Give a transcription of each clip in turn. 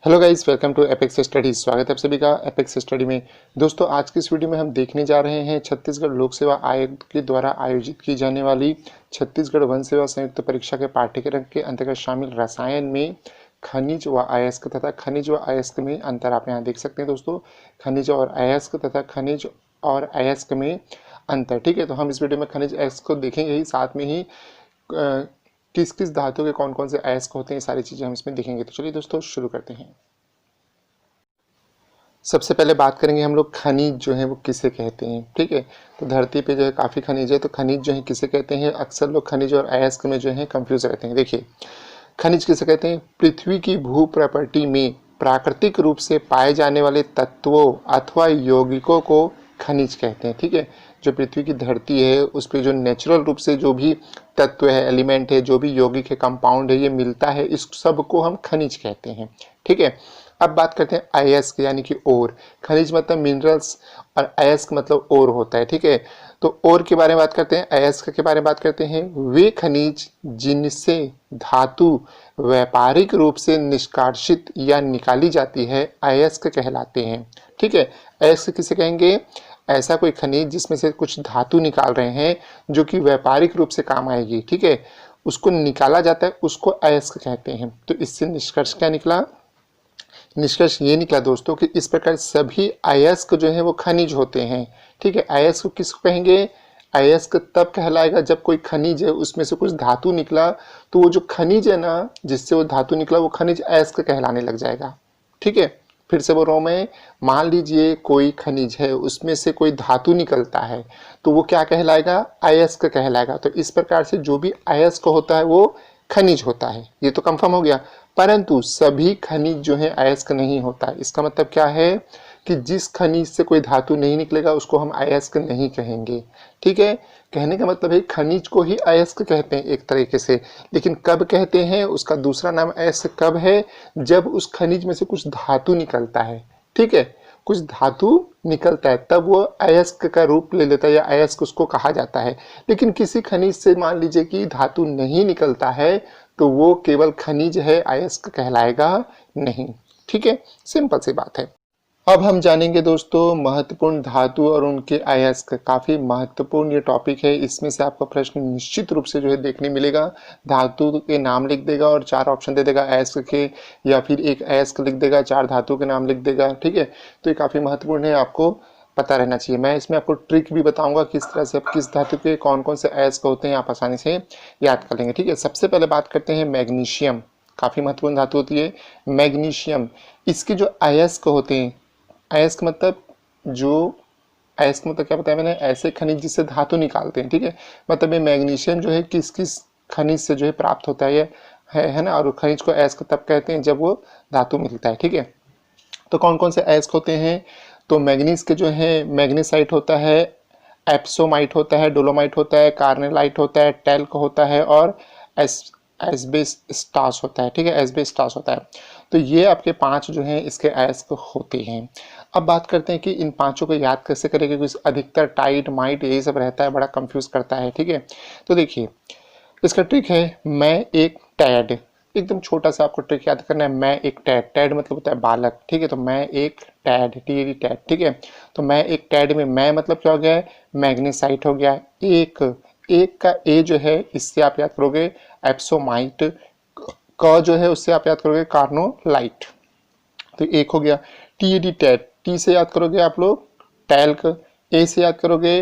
Hello guys, welcome to Apex Study. स्वागत है आप सभी का एपेक्स स्टडी में। दोस्तों, आज की इस वीडियो में हम देखने जा रहे हैं छत्तीसगढ़ लोक सेवा आयोग के द्वारा आयोजित की जाने वाली छत्तीसगढ़ वन सेवा संयुक्त परीक्षा के पाठ्यक्रम के अंतर्गत शामिल रसायन में खनिज व अयस्क तथा खनिज व अयस्क में अंतर। आप यहाँ देख सकते हैं दोस्तों, खनिज और अयस्क तथा खनिज और अयस्क में अंतर। ठीक है, तो हम इस वीडियो में खनिज अयस्क को देखेंगे ही, साथ में ही किस किस धातु के कौन कौन से अयस्क होते हैं, सारी चीज़ें हम इसमें देखेंगे। तो चलिए दोस्तों, शुरू करते हैं। सबसे पहले बात करेंगे हम लोग खनिज जो है वो किसे कहते हैं। ठीक है, तो धरती पे जो है काफ़ी खनिज है, तो खनिज जो है किसे कहते हैं। अक्सर लोग खनिज और अयस्क में जो है कंफ्यूज रहते हैं। देखिए, खनिज किसे कहते हैं। पृथ्वी की भू प्रॉपर्टी में प्राकृतिक रूप से पाए जाने वाले तत्वों अथवा यौगिकों को खनिज कहते हैं। ठीक है, जो पृथ्वी की धरती है उस पर जो नेचुरल रूप से जो भी तत्व है, एलिमेंट है, जो भी यौगिक है, कंपाउंड है, ये मिलता है, इस सब को हम खनिज कहते हैं। ठीक है, अब बात करते हैं अयस्क यानी कि ओर। खनिज मतलब मिनरल्स और अयस्क मतलब ओर होता है। ठीक है, तो ओर के बारे में बात करते हैं, अयस्क के बारे में बात करते हैं। वे खनिज जिनसे धातु व्यापारिक रूप से निष्कासित या निकाली जाती है अयस्क कहलाते हैं। ठीक है, अयस्क किसे कहेंगे। ऐसा कोई खनिज जिसमें से कुछ धातु निकाल रहे हैं जो कि व्यापारिक रूप से काम आएगी। ठीक है, उसको निकाला जाता है, उसको अयस्क कहते हैं। तो इससे निष्कर्ष क्या निकला। निष्कर्ष ये निकला दोस्तों कि इस प्रकार सभी अयस्क जो है वो खनिज होते हैं। ठीक है, अयस्क किसको कहेंगे। अयस्क तब कहलाएगा जब कोई खनिज है उसमें से कुछ धातु निकला, तो वो जो खनिज है ना, जिससे वो धातु निकला, वो खनिज अयस्क कहलाने लग जाएगा। ठीक है, फिर से बोल रहा हूँ मैं, मान लीजिए कोई खनिज है उसमें से कोई धातु निकलता है, तो वो क्या कहलाएगा, अयस्क कहलाएगा। तो इस प्रकार से जो भी अयस्क होता है वो खनिज होता है, ये तो कंफर्म हो गया। परंतु सभी खनिज जो है अयस्क नहीं होता है। इसका मतलब क्या है कि जिस खनिज से कोई धातु नहीं निकलेगा उसको हम अयस्क नहीं कहेंगे। ठीक है, कहने का मतलब है खनिज को ही अयस्क कहते हैं एक तरीके से, लेकिन कब कहते हैं, उसका दूसरा नाम अयस्क कब है, जब उस खनिज में से कुछ धातु निकलता है। ठीक है, कुछ धातु निकलता है तब वो अयस्क का रूप ले लेता है या अयस्क उसको कहा जाता है। लेकिन किसी खनिज से मान लीजिए कि धातु नहीं निकलता है तो वो केवल खनिज है, अयस्क कहलाएगा नहीं। ठीक है, सिंपल सी बात है। अब हम जानेंगे दोस्तों महत्वपूर्ण धातु और उनके अयस्क। काफी महत्वपूर्ण ये टॉपिक है, इसमें से आपका प्रश्न निश्चित रूप से जो है देखने मिलेगा। धातु के नाम लिख देगा और 4 ऑप्शन दे देगा अयस्क के, या फिर एक अयस्क लिख देगा, 4 धातु के नाम लिख देगा। ठीक है, तो ये काफी महत्वपूर्ण है, आपको पता रहना चाहिए। मैं इसमें आपको ट्रिक भी बताऊंगा किस तरह से आप किस धातु के कौन कौन से अयस्क होते हैं आप आसानी से याद कर लेंगे। ठीक है, सबसे पहले बात करते हैं मैग्नीशियम। काफी महत्वपूर्ण धातु होती है मैग्नीशियम। इसके जो अयस्क होते हैं, अयस्क मतलब जो अयस्क मतलब क्या बताया मैंने, ऐसे खनिज जिससे धातु निकालते हैं। ठीक है, मतलब ये मैग्नीशियम जो है किस किस खनिज से जो है प्राप्त होता है, ये है ना। और खनिज को अयस्क तब कहते हैं जब वो धातु मिलता है। ठीक है, तो कौन कौन से अयस्क होते हैं, तो मैग्नीज के जो है मैग्नीसाइट होता है, एप्सोमाइट होता है, डोलोमाइट होता है, कार्नेलाइट होता है, टैल्क होता है और एस एस्बेस्टास होता है। ठीक है, एस्बेस्टास होता है। तो ये आपके 5 जो हैं इसके अयस्क होते हैं। अब बात करते हैं कि इन पांचों को याद कैसे करें, क्योंकि अधिकतर टाइट माइट यही सब रहता है, बड़ा कंफ्यूज करता है। ठीक है, तो देखिए इसका ट्रिक है, मैं एक टैड, एकदम छोटा सा आपको ट्रिक याद करना है। मैं एक टैड, टैड मतलब होता है बालक। ठीक है, तो मैं एक टैड, टी टैड। ठीक है, तो मैं एक टैड में मैं मतलब क्या हो गया है, मैग्नेसाइट हो गया। एक एक का ए जो है इससे आप याद करोगे एप्सोमाइट, क जो है उससे आप याद करोगे कार्नोलाइट, तो एक हो गया। टी टैड, टी से याद करोगे आप लोग टैल्क, ए से याद करोगे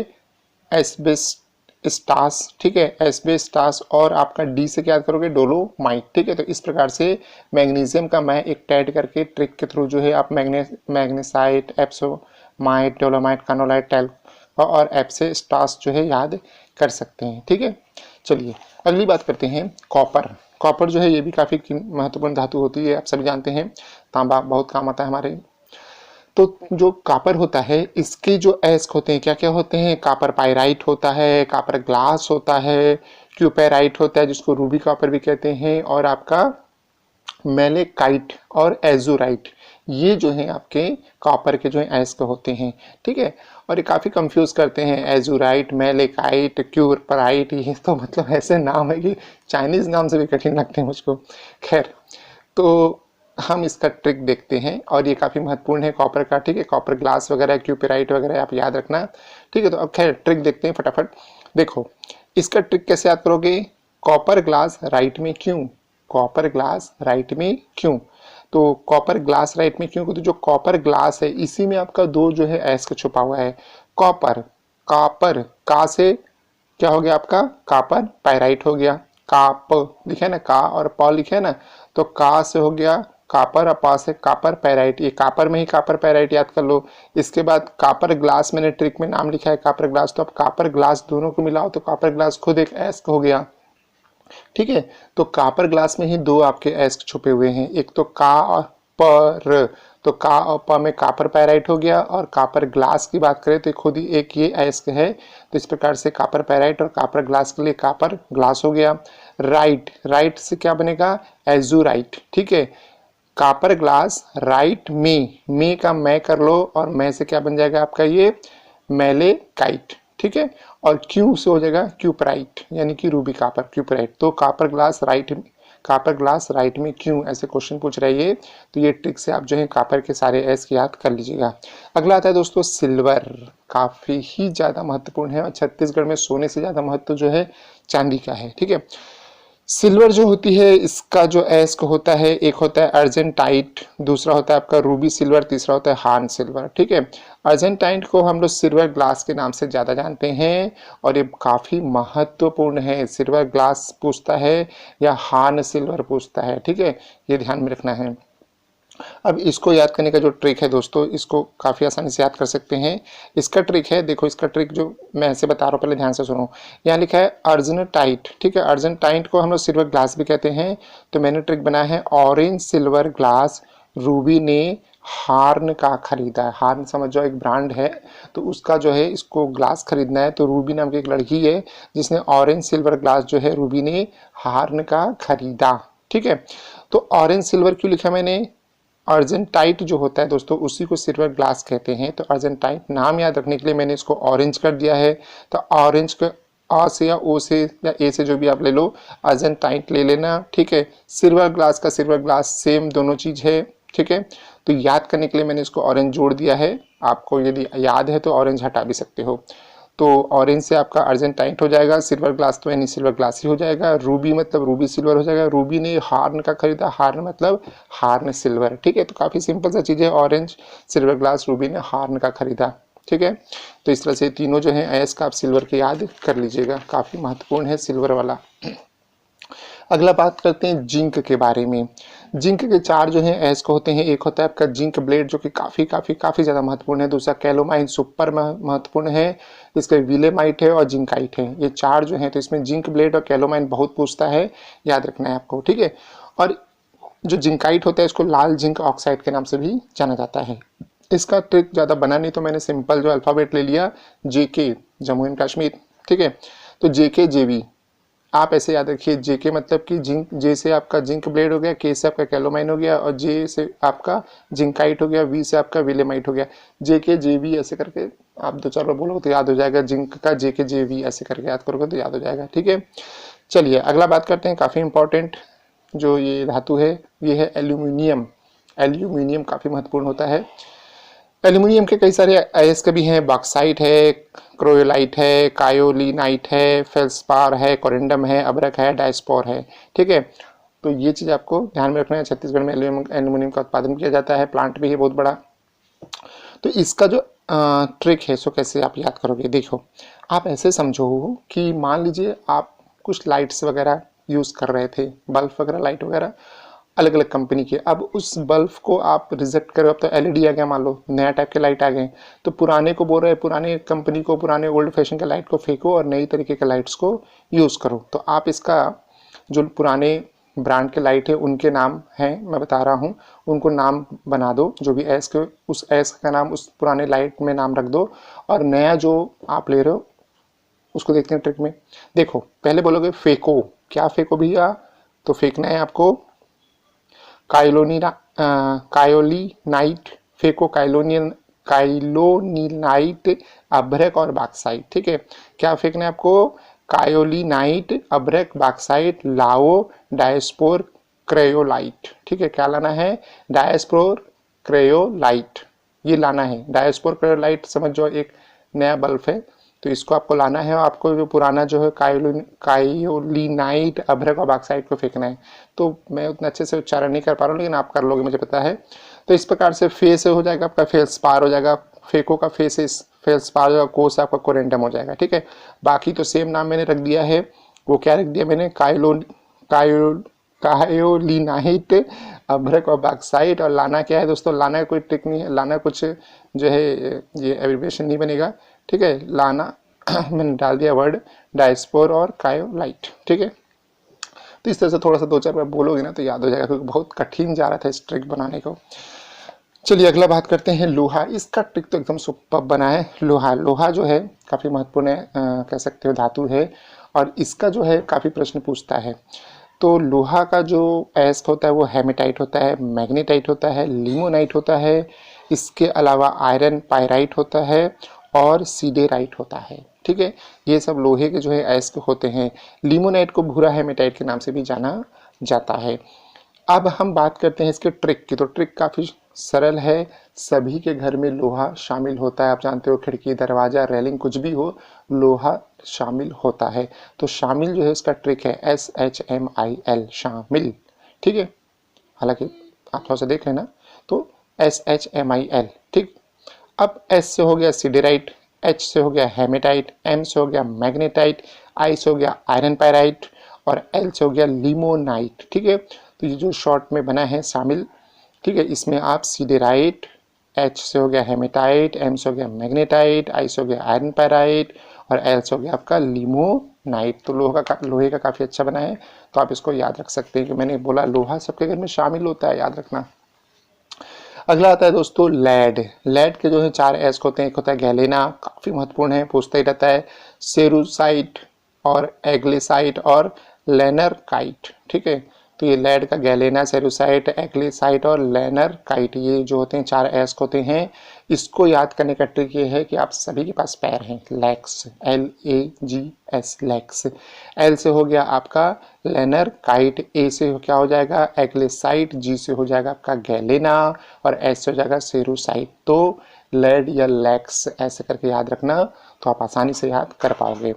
एस्बेस्टास। ठीक है, एस्बेस्टास, और आपका डी से क्या याद करोगे डोलोमाइट। ठीक है, तो इस प्रकार से मैग्नीशियम का मैं एक टैड करके ट्रिक के थ्रू जो है आप मैग्नेसाइट, एप्सोमाइट, डोलोमाइट, कार्नोलाइट, टैल्क और एब्सिस्टास जो है याद कर सकते हैं। ठीक है, चलिए अगली बात करते हैं कॉपर। कॉपर जो है ये भी काफ़ी महत्वपूर्ण धातु होती है, आप सभी जानते हैं। तांबा बहुत काम आता है हमारे। तो जो कॉपर होता है इसके जो अयस्क होते हैं क्या क्या होते हैं, कॉपर पाइराइट होता है, कॉपर ग्लास होता है, क्यूपेराइट होता है जिसको रूबी कॉपर भी कहते हैं, और आपका मेलेकाइट और एजुराइट, ये जो है आपके कॉपर के जो है अयस्क होते हैं। ठीक है, और ये काफ़ी कंफ्यूज करते हैं, एजुराइट, मेलेकाइट, क्यूरपराइट, ये तो मतलब ऐसे नाम है कि चाइनीज़ नाम से भी कठिन लगते हैं मुझको। खैर, तो हम इसका ट्रिक देखते हैं और ये काफ़ी महत्वपूर्ण है कॉपर का, ठीक है। कॉपर ग्लास वगैरह, क्यूपेराइट वगैरह आप याद रखना, ठीक है। तो अब खैर ट्रिक देखते हैं फटाफट। देखो इसका ट्रिक कैसे याद करोगे, कॉपर ग्लास राइट में क्यों, कॉपर ग्लास राइट में क्यों, तो कॉपर ग्लास राइट में क्यों, तो जो कॉपर ग्लास है इसी में आपका दो जो है एस का छुपा हुआ है। कॉपर, कॉपर का से क्या हो गया आपका कापर पायराइट हो गया, काप लिखे ना, का और प लिखे ना, तो का से हो गया कापर और पा से कापर पैराइट, ये कापर में ही कापर पैराइट याद कर लो। इसके बाद कापर ग्लास मैंने ट्रिक में नाम लिखा है कापर ग्लास, तो अब कापर ग्लास दोनों को मिलाओ तो कापर ग्लास खुद एक एस हो गया, ठीक है। तो कापर ग्लास में ही दो आपके एस छुपे हुए हैं, एक तो का और पर, तो का और प में कापर पैराइट हो गया, और कापर ग्लास की बात करें तो खुद ही एक ये एस है, तो इस प्रकार से कापर पैराइट और कापर ग्लास के लिए कापर ग्लास हो गया। राइट, राइट से क्या बनेगा एजुराइट, ठीक है। कापर ग्लास राइट में का मैं कर लो, और मैं से क्या बन जाएगा आपका ये मैलेकाइट, ठीक है। और क्यू से हो जाएगा क्यूपराइट, यानी कि रूबी कापर क्यूपराइट। तो कापर ग्लास राइट में क्यों, ऐसे क्वेश्चन पूछ रहा है ये, तो ये ट्रिक से आप जो है कापर के सारे एस की याद कर लीजिएगा। अगला आता है दोस्तों सिल्वर, काफी ही ज्यादा महत्वपूर्ण है और छत्तीसगढ़ में सोने से ज्यादा महत्व जो है चांदी का है, ठीक है। सिल्वर जो होती है इसका जो एस को होता है, एक होता है अर्जेंटाइट, दूसरा होता है आपका रूबी सिल्वर, तीसरा होता है हार्न सिल्वर, ठीक है। अर्जेंटाइट को हम लोग सिल्वर ग्लास के नाम से ज़्यादा जानते हैं और ये काफ़ी महत्वपूर्ण है, सिल्वर ग्लास पूछता है या हार्न सिल्वर पूछता है, ठीक है, ये ध्यान में रखना है। अब इसको याद करने का जो ट्रिक है दोस्तों, इसको काफ़ी आसानी से याद कर सकते हैं। इसका ट्रिक है, देखो इसका ट्रिक जो मैं ऐसे बता रहा हूँ, पहले ध्यान से सुनो। यहाँ लिखा है अर्जेंटाइट, ठीक है, अर्जेंटाइट को हम लोग सिल्वर ग्लास भी कहते हैं, तो मैंने ट्रिक बनाया है ऑरेंज सिल्वर ग्लास रूबी ने हार्न का खरीदा है। हार्न समझ जाओ एक ब्रांड है, तो उसका जो है इसको ग्लास खरीदना है, तो रूबी नाम की एक लड़की है जिसने ऑरेंज सिल्वर ग्लास जो है रूबी ने हार्न का खरीदा, ठीक है। तो ऑरेंज सिल्वर क्यों लिखा मैंने, अर्जेंटाइट जो होता है दोस्तों उसी को सिल्वर ग्लास कहते हैं, तो अर्जेंटाइट नाम याद रखने के लिए मैंने इसको ऑरेंज कर दिया है। तो ऑरेंज के आ से या ओ से या ए से जो भी आप ले लो, अर्जेंटाइट ले लेना, ठीक है। सिल्वर ग्लास का सिल्वर ग्लास सेम दोनों चीज है, ठीक है। तो याद करने के लिए मैंने इसको ऑरेंज जोड़ दिया है, आपको यदि याद है तो ऑरेंज हटा भी सकते हो। तो ऑरेंज से आपका अर्जेंटाइट हो जाएगा, सिल्वर ग्लास तो यानी सिल्वर ग्लास ही हो जाएगा, रूबी मतलब रूबी सिल्वर हो जाएगा, रूबी ने हार्न का खरीदा, हार्न मतलब हार्न सिल्वर, ठीक है। तो काफ़ी सिंपल सा चीज़ है, ऑरेंज सिल्वर ग्लास रूबी ने हार्न का खरीदा, ठीक है। तो इस तरह से तीनों जो है एस का आप सिल्वर के याद कर लीजिएगा, काफ़ी महत्वपूर्ण है सिल्वर वाला। अगला बात करते हैं जिंक के बारे में। जिंक के चार जो हैं एस को होते हैं, एक होता है आपका जिंक ब्लेड जो कि काफ़ी ज़्यादा महत्वपूर्ण है, दूसरा कैलोमाइन सुपर महत्वपूर्ण है, इसका विलेमाइट है और जिंकाइट है, ये चार जो हैं। तो इसमें जिंक ब्लेड और कैलोमाइन बहुत पूछता है, याद रखना है आपको, ठीक है। और जो जिंकाइट होता है इसको लाल जिंक ऑक्साइड के नाम से भी जाना जाता है। इसका ट्रिक ज़्यादा बना नहीं, तो मैंने सिंपल जो अल्फ़ाबेट ले लिया, JK जम्मू एंड कश्मीर, ठीक है। तो JK JV आप ऐसे याद रखिए, JK मतलब कि जिंक, जे से आपका जिंक ब्लेड हो गया, K से आपका कैलोमाइन हो गया और J से आपका जिंकाइट हो गया, V से आपका विलेमाइट हो गया। JK JV ऐसे करके आप दो चार बार बोलोगे तो याद हो जाएगा, जिंक का JK JV ऐसे करके याद करोगे तो याद हो जाएगा, ठीक है। चलिए अगला बात करते हैं, काफ़ी इंपॉर्टेंट जो ये धातु है ये है एल्यूमिनियम। एल्यूमिनियम काफ़ी महत्वपूर्ण होता है। एल्यूमिनियम के कई सारे अयस्क भी हैं, बॉक्साइट है, क्रोयोलाइट है, कायोलिनाइट है, फेल्सपार है, कोरिंडम है, अबरक है, डायस्पोर है, ठीक है। तो ये चीज़ आपको ध्यान में रखना है। छत्तीसगढ़ में एल्यूमिनियम का उत्पादन किया जाता है, प्लांट भी है बहुत बड़ा। तो इसका जो ट्रिक है सो कैसे आप याद करोगे, देखो आप ऐसे समझो कि मान लीजिए आप कुछ लाइट्स वगैरह यूज़ कर रहे थे, बल्ब वगैरह लाइट वगैरह अलग अलग कंपनी के, अब उस बल्ब को आप रिजेक्ट करो, अब तो LED आ गया, मान लो नया टाइप के लाइट आ गए, तो पुराने को बोल रहे हैं, पुराने कंपनी को, पुराने ओल्ड फैशन के लाइट को फेंको और नई तरीके के लाइट्स को यूज़ करो। तो आप इसका जो पुराने ब्रांड के लाइट है उनके नाम हैं, मैं बता रहा हूँ, उनको नाम बना दो, जो भी एस के उस एस का नाम उस पुराने लाइट में नाम रख दो, और नया जो आप ले रहे हो उसको देखते हैं ट्रिक में। देखो पहले बोलोगे फेंको, क्या फेंको भैया, तो फेंकना है आपको कायोलिनाइट, फेको काइलोनिनाइट, अभ्रक और बॉक्साइट, ठीक है। क्या फेंकना है आपको, कायोलिनाइट, अभ्रक, बॉक्साइट, लाओ, डायस्पोर, क्रेयोलाइट। ठीक है, क्या लाना है? डायस्पोर क्रेयोलाइट, ये लाना है। डायस्पोर क्रेयोलाइट समझ जो एक नया बल्ब है, तो इसको आपको लाना है और आपको जो पुराना जो है कायोलिनाइट अभ्रक और बॉक्साइट को फेंकना है। तो मैं उतना अच्छे से उच्चारण नहीं कर पा रहा हूँ, लेकिन आप कर लोगे, मुझे पता है। तो इस प्रकार से फे से हो जाएगा आपका फेल्सपार हो जाएगा, फेको का फे से फेल्सपार हो जाएगा, को से आपका कोरेंटम हो जाएगा। ठीक है, बाकी तो सेम नाम मैंने रख दिया है। वो क्या रख दिया मैंने? कायोलिनाइट अभ्रक और बॉक्साइट। और लाना क्या है दोस्तों? लाना कोई ट्रिक नहीं है, लाना कुछ जो है ये एब्रिविएशन नहीं बनेगा। ठीक है, लाना मैंने डाल दिया वर्ड डायस्पोर और कायोलाइट। ठीक है, तो इस तरह से थोड़ा सा 2-4 बार बोलोगे ना तो याद हो जाएगा, क्योंकि बहुत कठिन जा रहा था इस ट्रिक बनाने को। चलिए अगला बात करते हैं लोहा। इसका ट्रिक तो एकदम सुपर बना है। लोहा, लोहा जो है काफ़ी महत्वपूर्ण है, कह सकते हो धातु है, और इसका जो है काफ़ी प्रश्न पूछता है। तो लोहा का जो एस्क होता है वो हेमेटाइट होता है, मैग्नेटाइट होता है, लिमोनाइट होता है, इसके अलावा आयरन पायराइट होता है और सीडेराइट होता है। ठीक है, ये सब लोहे के जो है एस्क होते हैं। लिमोनाइट को भूरा हेमेटाइट के नाम से भी जाना जाता है। अब हम बात करते हैं इसके ट्रिक की। तो ट्रिक काफ़ी सरल है, सभी के घर में लोहा शामिल होता है। आप जानते हो, खिड़की, दरवाजा, रेलिंग कुछ भी हो, लोहा शामिल होता है। तो शामिल जो है इसका ट्रिक है SHMIL, शामिल। ठीक है, हालांकि आप थोड़ा सा देख लेना, तो SHMIL। ठीक, अब S से हो गया सिडेराइट, H से हो गया हेमेटाइट, M से हो गया मैग्नेटाइट, I से हो गया आयरन पायराइट और L से हो गया लिमोनाइट। ठीक है, तो ये जो शॉर्ट में बना है शामिल, ठीक है, इसमें आप सिडेराइट, H से हो गया हेमेटाइट, M से हो गया मैग्नेटाइट, I से हो गया आयरन पायराइट और L से हो गया आपका लिमोनाइट। तो लोहे का काफ़ी अच्छा बना है, तो आप इसको याद रख सकते हैं कि मैंने बोला लोहा सबके घर में शामिल होता है, याद रखना। अगला आता है दोस्तों लेड। लेड के जो है 4 एस्क होते हैं। एक होता है गैलेना, काफ़ी महत्वपूर्ण है, पूछता ही रहता है, सेरुसाइट और एग्लेसाइट और लेनरकाइट। ठीक है, तो ये लेड का गैलेना, सेरुसाइट, एग्लेसाइट और लेनरकाइट, ये जो होते हैं 4 एस्क होते हैं। इसको याद करने का ट्रिक ये है कि आप सभी के पास पैर हैं, लेग्स, LAGS, लेग्स। एल से हो गया आपका लेनरकाइट, ए से क्या हो जाएगा? एग्लेसाइट, जी से हो जाएगा आपका गैलेना और एस से हो जाएगा सेरुसाइट। तो लेड या लेग्स ऐसे करके याद रखना, तो आप आसानी से याद कर पाओगे।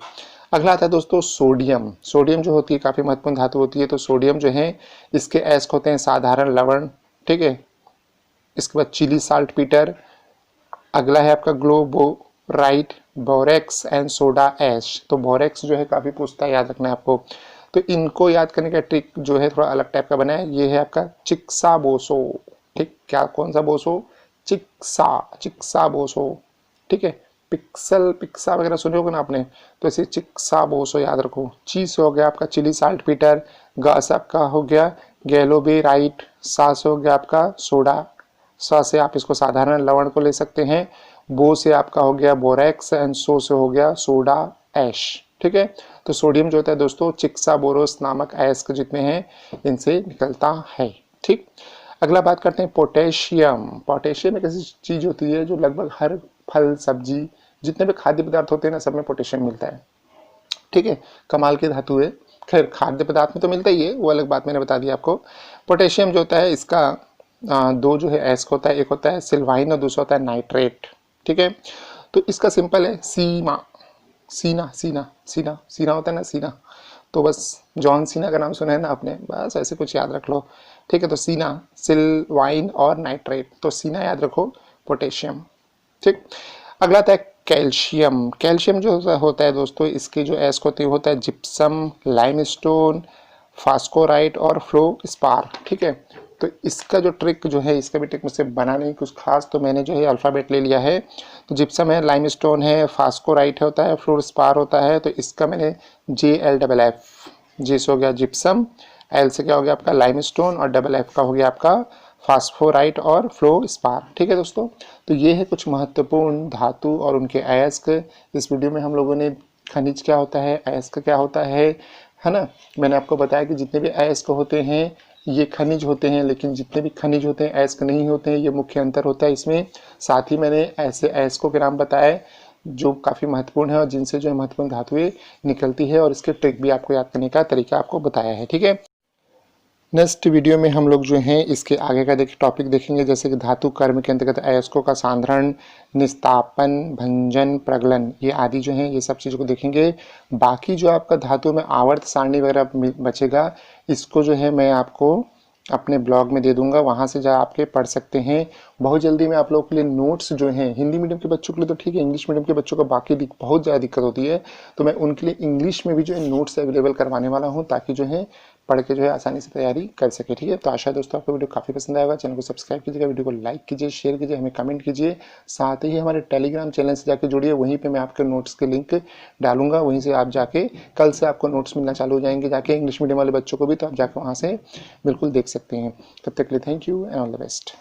अगला आता है दोस्तों सोडियम। सोडियम जो होती है काफ़ी महत्वपूर्ण धातु होती है। तो सोडियम जो है इसके एस्क होते हैं साधारण लवण। ठीक है, इसके बाद चिली साल्ट पीटर। अगला है आपका ग्लोबोराइट, बोरेक्स एंड सोडा ऐश। तो बोरेक्स जो है काफ़ी पूछता है, याद रखना है आपको। तो इनको याद करने का ट्रिक जो है थोड़ा अलग टाइप का बना है। ये है आपका चिक्सा बोसो। ठीक, क्या कौन सा बोसो? चिक्सा बोसो। ठीक है, पिक्सल पिक्सा वगैरह सुने होगे ना आपने, तो ऐसे चिक्सा बोसो याद रखो। ची से हो गया आपका चिली साल्ट पीटर, गा से आपका हो गया गैलोबेराइट, सा से हो गया आपका सोडा, सा से आप इसको साधारण लवण को ले सकते हैं, बो से आपका हो गया बोरेक्स एंड सो से हो गया सोडा ऐश। ठीक है, तो सोडियम जो होता है दोस्तों चिक्सा बोरोस नामक अयस्क जितने हैं इनसे निकलता है। ठीक, अगला बात करते हैं पोटेशियम। पोटेशियम एक ऐसी चीज होती है जो लगभग हर फल, सब्जी, जितने भी खाद्य पदार्थ होते हैं ना, सब में पोटेशियम मिलता है। ठीक है, कमाल की धातु है। खैर खाद्य पदार्थ में तो मिलता ही है, वो अलग बात मैंने बता दी आपको। पोटेशियम जो होता है इसका दो जो है एस्क होता है, एक होता है सिल्वाइन और दूसरा होता है नाइट्रेट। ठीक है, तो इसका सिंपल है सीमा, सीना सीना सीना सीना होता है ना, सीना। तो बस जॉन सीना का नाम सुना है ना आपने, बस ऐसे कुछ याद रख लो। ठीक है, तो सीना, सिल्वाइन और नाइट्रेट, तो सीना याद रखो, पोटेशियम। ठीक, अगला आता है कैल्शियम। कैल्शियम जो होता है दोस्तों इसके जो एस्क होते हैं होता है जिप्सम, लाइमस्टोन, फास्कोराइट और फ्लोस्पार। ठीक है, तो इसका जो ट्रिक जो है, इसका भी ट्रिक मुझसे बना नहीं कुछ खास, तो मैंने जो है अल्फ़ाबेट ले लिया है। तो जिप्सम है, लाइमस्टोन है, फास्कोराइट होता है, फ्लोस्पार होता है, तो इसका मैंने JLFF, जे से हो गया जिप्सम, एल से क्या हो गया आपका लाइमस्टोन और FF का हो गया आपका फास्फोराइट और फ्लोस्पार। ठीक है दोस्तों, तो ये है कुछ महत्वपूर्ण धातु और उनके अयस्क। इस वीडियो में हम लोगों ने खनिज क्या होता है, अयस्क क्या होता है ना। मैंने आपको बताया कि जितने भी अयस्क होते हैं ये खनिज होते हैं, लेकिन जितने भी खनिज होते हैं अयस्क नहीं होते हैं, ये मुख्य अंतर होता है इसमें। साथ ही मैंने ऐसे अयस्कों के नाम बताए जो काफ़ी महत्वपूर्ण है और जिनसे जो है महत्वपूर्ण धातुएं निकलती है, और इसके ट्रिक भी आपको याद करने का तरीका आपको बताया है। ठीक है, नेक्स्ट वीडियो में हम लोग जो हैं इसके आगे का देखिए टॉपिक देखेंगे, जैसे कि धातु कर्म के अंतर्गत अयस्कों का सांद्रण, निस्तापन, भंजन, प्रगलन, ये आदि जो हैं ये सब चीज़ों को देखेंगे। बाकी जो आपका धातु में आवर्त सारणी वगैरह बचेगा, इसको जो है मैं आपको अपने ब्लॉग में दे दूंगा, वहाँ से जा आपके पढ़ सकते हैं। बहुत जल्दी मैं आप लोगों के लिए नोट्स जो हैं हिंदी मीडियम के बच्चों के लिए तो ठीक है, इंग्लिश मीडियम के बच्चों को बाकी बहुत ज़्यादा दिक्कत होती है, तो मैं उनके लिए इंग्लिश में भी जो है नोट्स अवेलेबल करवाने वाला हूँ, ताकि जो है पढ़ के जो है आसानी से तैयारी कर सके। ठीक है, तो आशा है दोस्तों आपको वीडियो काफ़ी पसंद आएगा। चैनल को सब्सक्राइब कीजिएगा, वीडियो को लाइक कीजिए, शेयर कीजिए, हमें कमेंट कीजिए। साथ ही हमारे टेलीग्राम चैनल से जाके जुड़िए, वहीं पे मैं आपके नोट्स के लिंक डालूंगा, वहीं से आप जाके कल से आपको नोट्स मिलना चालू हो जाएंगे जाके, इंग्लिश मीडियम वाले बच्चों को भी, तो आप जाके वहाँ से बिल्कुल देख सकते हैं। तब तक के लिए thank you and all the best.